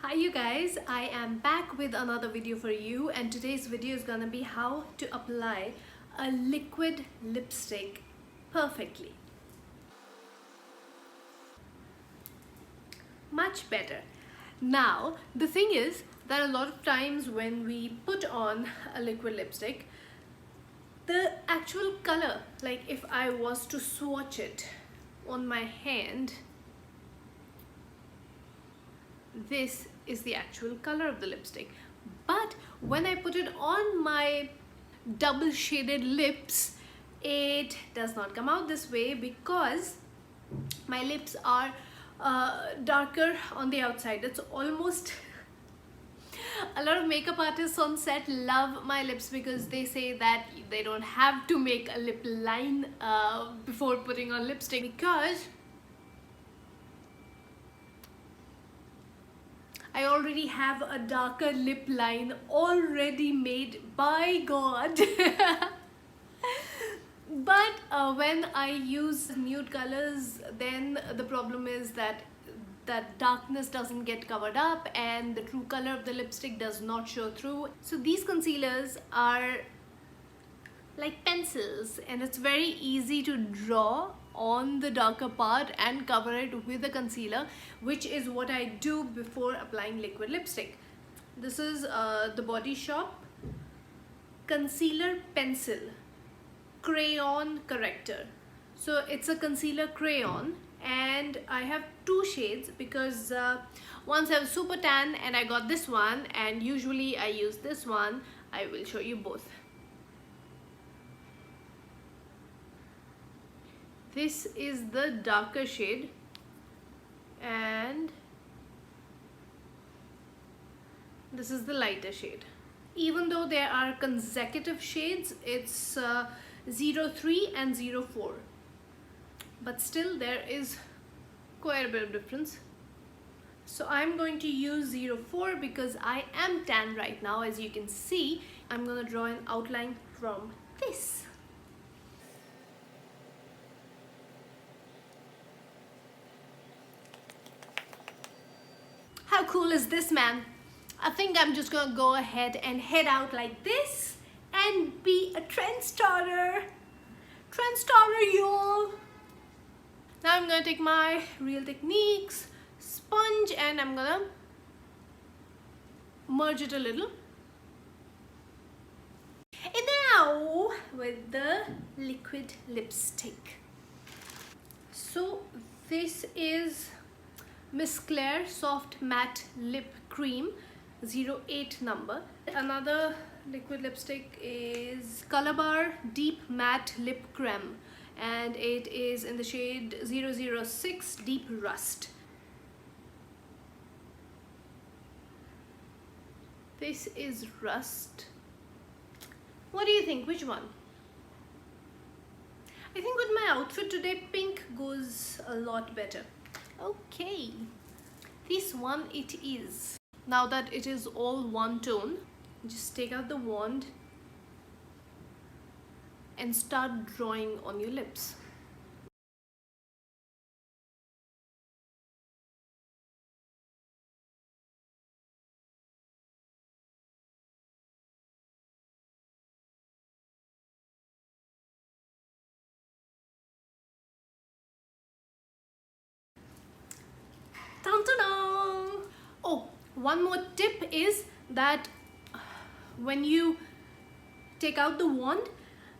Hi you guys, I am back with another video for you, and today's video is gonna be how to apply a liquid lipstick perfectly. Much better. Now the thing is that a lot of times when we put on a liquid lipstick, the actual color, like if I was to swatch it on my hand, this is the actual color of the lipstick. But when I put it on my double shaded lips, it does not come out this way because my lips are darker on the outside. It's almost a lot of makeup artists on set love my lips because they say that they don't have to make a lip line before putting on lipstick, because I already have a darker lip line already made, by God. But when I use nude colors, then the problem is that darkness doesn't get covered up and the true color of the lipstick does not show through. So these concealers are like pencils, and it's very easy to draw on the darker part and cover it with a concealer, which is what I do before applying liquid lipstick. This is the Body Shop Concealer Pencil Crayon Corrector. So it's a concealer crayon, and I have two shades because once I was super tan and I got this one, and usually I use this one. I will show you both. This is the darker shade and this is the lighter shade. Even though there are consecutive shades, it's 03 and 04, but still there is quite a bit of difference. So I'm going to use 04 because I am tan right now. As you can see, I'm going to draw an outline from this. How cool is this, man? I think I'm just gonna go ahead and head out like this and be a trend starter. Trend starter, y'all. Now I'm gonna take my Real Techniques sponge and I'm gonna merge it a little. And now with the liquid lipstick. So this is Miss Claire Soft Matte Lip Cream 08 number. Another liquid lipstick is Color Bar Deep Matte Lip Creme, and it is in the shade 006 Deep Rust. This is Rust. What do you think? Which one? I think with my outfit today, pink goes a lot better. Okay, this one it is. Now that it is all one tone, just take out the wand and start drawing on your lips. Dun-dun-dun! Oh, one more tip is that when you take out the wand,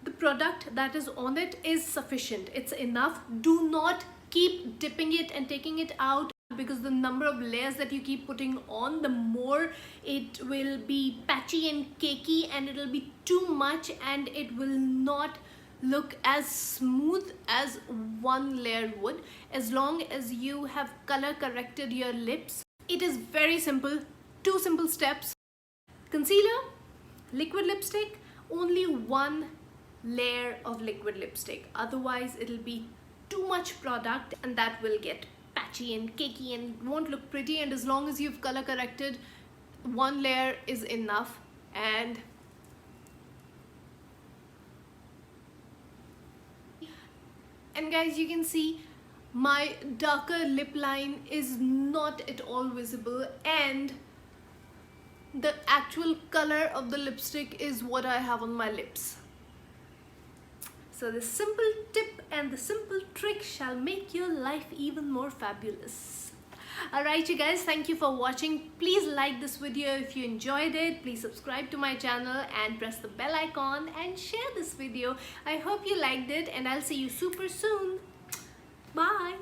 the product that is on it is sufficient. It's enough. Do not keep dipping it and taking it out, because the number of layers that you keep putting on, the more it will be patchy and cakey, and it'll be too much and it will not look as smooth as one layer would. As long as you have color corrected your lips, it is very simple. Two simple steps: concealer, liquid lipstick, only one layer of liquid lipstick. Otherwise it'll be too much product and that will get patchy and cakey and won't look pretty. And as long as you've color corrected, one layer is enough. And guys, you can see my darker lip line is not at all visible, and the actual color of the lipstick is what I have on my lips. So the simple tip and the simple trick shall make your life even more fabulous. Alright you guys, thank you for watching. Please like this video if you enjoyed it. Please subscribe to my channel and press the bell icon and share this video. I hope you liked it, and I'll see you super soon. Bye.